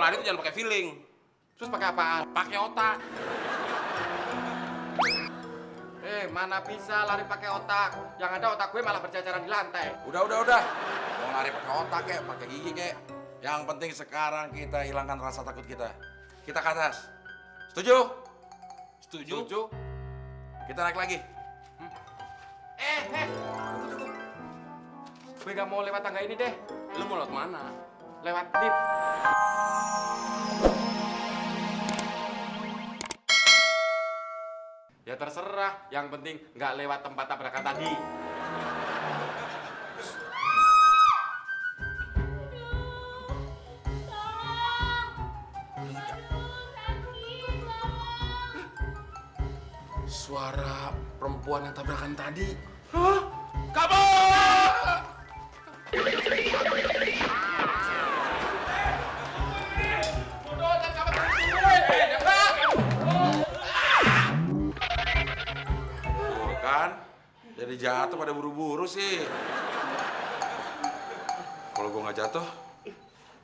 lari itu jangan pakai feeling. Terus pakai apaan? Pakai otak. Mana bisa lari pakai otak? Yang ada otak gue malah berjajaran di lantai. Udah. Mau lari pakai otak kek, pakai gigi kek. Yang penting sekarang kita hilangkan rasa takut kita. Kita ke atas. Setuju? Setuju? Kita naik lagi. Tunggu. Gue gak mau lewat tangga ini deh. Lu mau lewat mana? Lewat lift. Ya terserah, yang penting nggak lewat tempat tabrakan tadi. Suara perempuan yang tabrakan tadi. Hah? Kabur! Jadi jatuh pada buru-buru sih. Kalau gue nggak jatuh,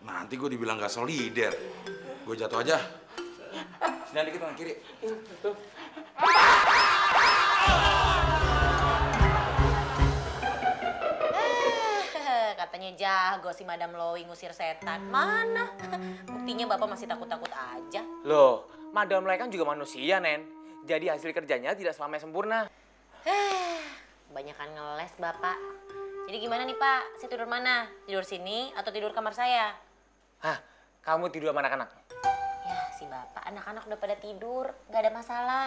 nanti gue dibilang nggak solider. Gue jatuh aja. Sini dikit tangan kiri. Katanya jago si Madam Lowi ngusir setan. Mana? Buktinya Bapak masih takut-takut aja. Loh, Madam Lowi kan juga manusia, Nen. Jadi hasil kerjanya tidak selamanya sempurna. Banyakan ngeles Bapak. Jadi gimana nih Pak? Saya tidur mana? Tidur sini atau tidur kamar saya? Hah, kamu tidur sama anak-anak? Ya si Bapak, anak-anak udah pada tidur. Gak ada masalah.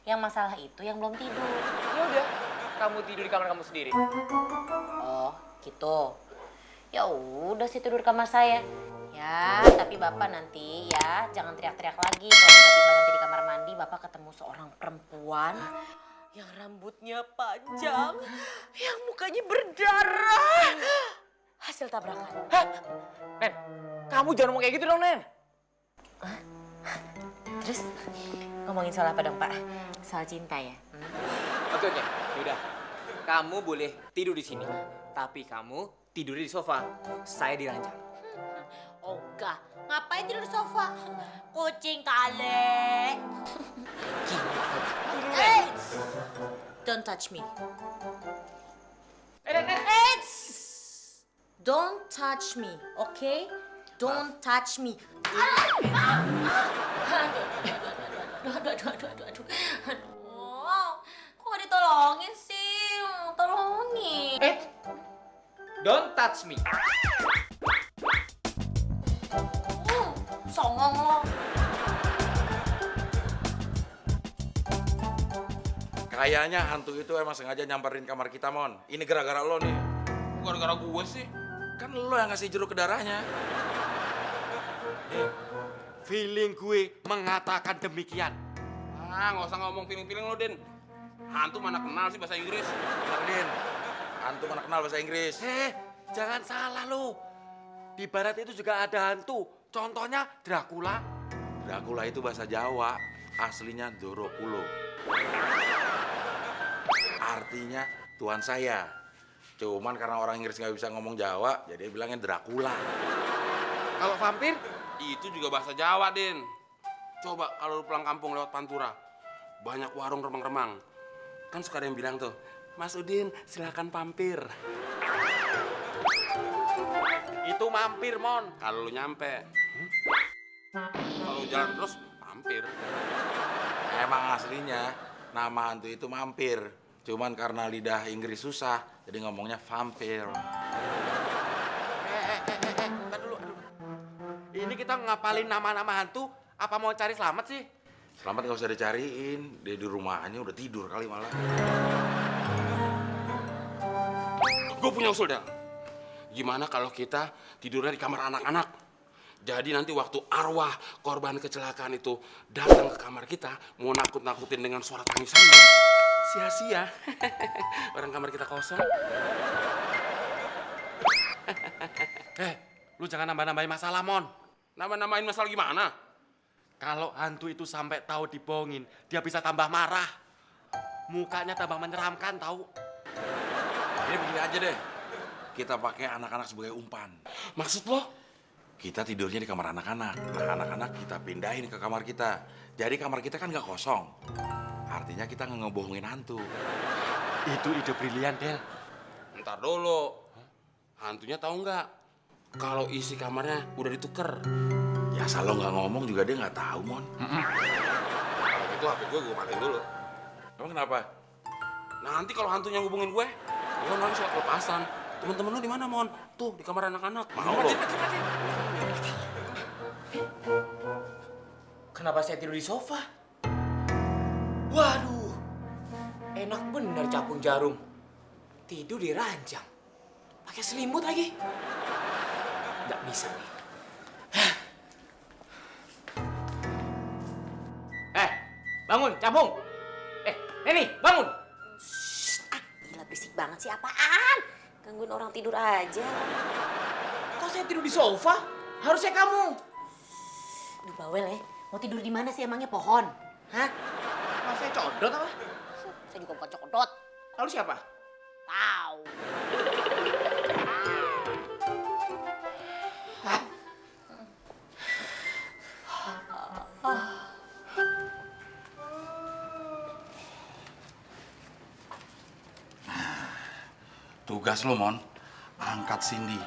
Yang masalah itu yang belum tidur. Ya udah, kamu tidur di kamar kamu sendiri. Oh gitu. Ya udah sih tidur kamar saya. Ya, tapi Bapak nanti ya jangan teriak-teriak lagi. Kalau tiba-tiba nanti di kamar mandi Bapak ketemu seorang perempuan yang rambutnya panjang, yang mukanya berdarah. Hasil tabrakan. Hah? Nen, kamu jangan ngomong kayak gitu dong, Nen. Terus ngomongin soal apa dong Pak? Soal cinta ya? Oke. Yaudah, kamu boleh tidur di sini. Tapi kamu tidur di sofa. Saya di ranjang. Ogah, ngapain tidur di sofa? Kucing kali. Hey, don't touch me. Eits! Don't touch me, okay? Don't touch me. Aduh. Kok ditolongin sih? Tolongin. Don't touch me. Songong lo. Kayaknya hantu itu emang sengaja nyamperin kamar kita, Mon. Ini gara-gara lo nih. Gara-gara gue sih. Kan lo yang ngasih jeruk ke darahnya. Feeling gue mengatakan demikian. Nggak usah ngomong feeling-feeling lo, Din. Hantu mana kenal sih bahasa Inggris? Bener, Din. Hantu mana kenal bahasa Inggris? Jangan salah lo. Di barat itu juga ada hantu. Contohnya Dracula. Dracula itu bahasa Jawa. Aslinya Dorokulo. Artinya Tuhan saya. Cuman karena orang Inggris nggak bisa ngomong Jawa, jadi bilangnya Dracula. Kalau vampir, itu juga bahasa Jawa, Din. Coba kalau lu pulang kampung lewat Pantura, banyak warung remang-remang. Kan suka ada yang bilang tuh, Mas Udin, silakan pampir. Itu mampir, Mon. Kalau lu nyampe. Kalau jalan terus, pampir. Emang aslinya nama hantu itu mampir. Cuman karena lidah Inggris susah, jadi ngomongnya vampir. Bentar dulu, aduh. Ini kita ngapalin nama-nama hantu, apa mau cari selamat sih? Selamat nggak usah dicariin, dia di rumahnya udah tidur kali malah. Gue punya usul, Del. Gimana kalau kita tidurnya di kamar anak-anak? Jadi nanti waktu arwah korban kecelakaan itu datang ke kamar kita, mau nakut-nakutin dengan suara tangisannya, sia-sia. Orang kamar kita kosong. Lu jangan nambah-nambahin masalah, Mon. Nambah-nambahin masalah gimana? Kalau hantu itu sampai tahu dibohongin, dia bisa tambah marah. Mukanya tambah menyeramkan, tahu? Ini begini aja deh, kita pakai anak-anak sebagai umpan. Maksud lo? kita tidurnya di kamar anak-anak. Nah, anak-anak kita pindahin ke kamar kita. Jadi kamar kita kan nggak kosong. Artinya kita nggak ngebohongin hantu. Itu ide brilian, Del. Ntar dulu. Hantunya tahu nggak kalau isi kamarnya udah dituker? Ya asal lo nggak ngomong juga dia nggak tahu, Mon. Kalau gitu HP gue matiin dulu. Emang kenapa? Nanti kalau hantunya ngubungin gue nanti suka kelepasan. Temen-temen lu di mana, Mon? Tuh, di kamar anak-anak. Mau lo? Kenapa saya tidur di sofa? Waduh, enak bener capung jarum. Tidur di ranjang, pakai selimut lagi. Nggak bisa nih. Bangun, capung. Neni, bangun. Gila berisik banget sih, apaan? Gangguin orang tidur aja. Kok saya tidur di sofa? Harusnya kamu. Duh bawel ya, mau tidur di mana sih emangnya pohon? Hah? Mas saya codot apa? Saya juga bukan codot. Lalu siapa? Tahu. Tugas lo, Mon, angkat Cindy.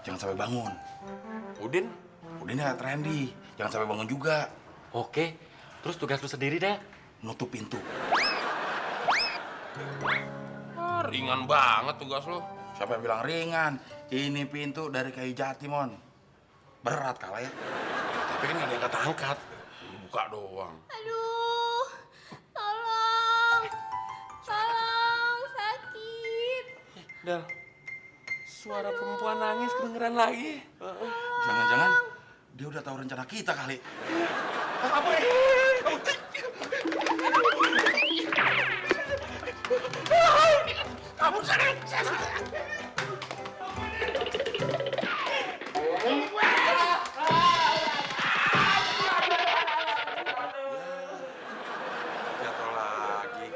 Jangan sampai bangun. Udin? Udin ya Trendy. Jangan sampai bangun juga. Oke, terus tugas lu sendiri, Del. Nutup pintu. Ringan banget tugas lo. Siapa yang bilang ringan? Ini pintu dari kayu jati, Mon. Berat kalah ya. Tapi kan nggak ada yang angkat. Buka doang. Aduh, tolong, sakit. Del, suara perempuan nangis kedengeran lagi. Jangan-jangan dia udah tahu rencana kita kali. Jatuh lagi.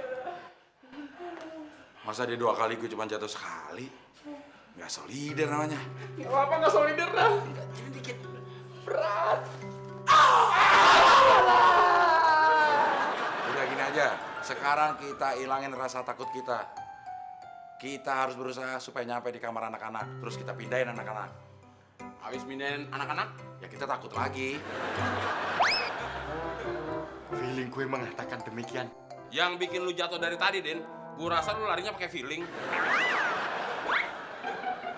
Masa dia 2 kali, gue cuma jatuh sekali? Nggak solider namanya. Apa nggak solider dah? Udah gini aja, sekarang kita ilangin rasa takut kita. Kita harus berusaha supaya nyampe di kamar anak-anak, terus kita pindahin anak-anak. Habis pindahin anak-anak, Ya kita takut lagi. Feeling gue mengatakan demikian. yang bikin lu jatuh dari tadi, Din, gua rasa lu larinya pakai feeling.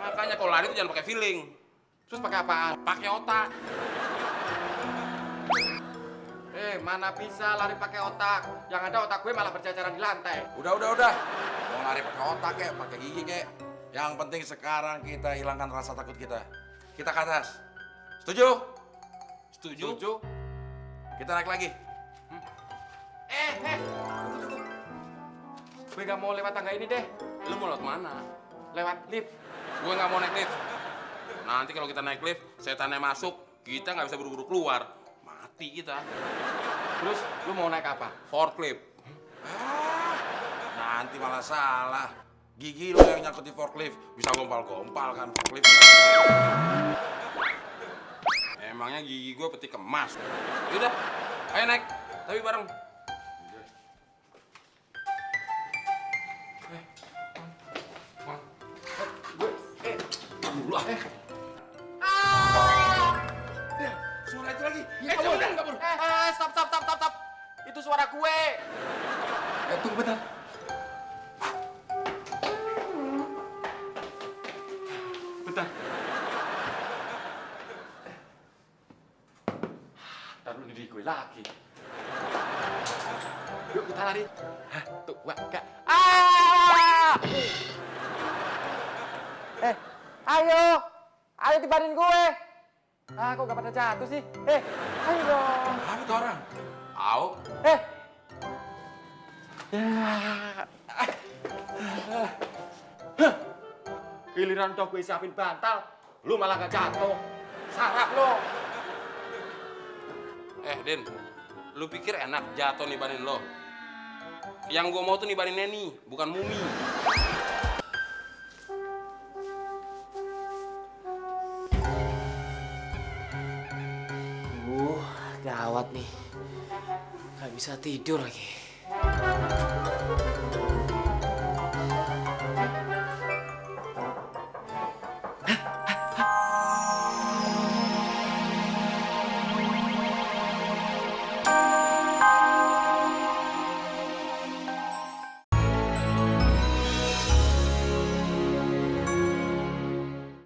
Makanya kalau lari tuh jangan pakai feeling. Terus pakai apaan? Pakai otak. Mana bisa lari pakai otak? Yang ada otak gue malah berceceran di lantai. Udah. Mau lari pakai otak kek, pakai gigi kek. Yang penting sekarang kita hilangkan rasa takut kita. Kita ke atas. Setuju? Setuju? Kita naik lagi. Tunggu. Gue gak mau lewat tangga ini deh. Lu mau lewat mana? Lewat lift. Gue nggak mau naik lift. Nanti kalau kita naik lift, setannya masuk, kita nggak bisa buru-buru keluar. Mati kita. Terus lu mau naik apa? Forklift. Nanti malah salah. Gigi lo yang nyangkut di forklift. Bisa gompal-gompal kan forklift. Emangnya gigi gue peti kemas. Yaudah, ayo naik. Tapi bareng. Suara itu lagi. Kabur. Stop. Itu suara gue. Tunggu bentar. Bentar. Taruh diri gue lagi. Yuk kita lari. Tuh, enggak. Ayo tibarin gue. Kok gak pada jatuh sih? Ayo dong. Apa tuh orang? Tahu? Giliran udah gue siapin bantal, lu malah gak jatuh. Sarap lo. Din, lu pikir enak jatuh nibarin lo? Yang gue mau tuh nibarin Neni, bukan Mumi. gawat nih. Gak bisa tidur lagi.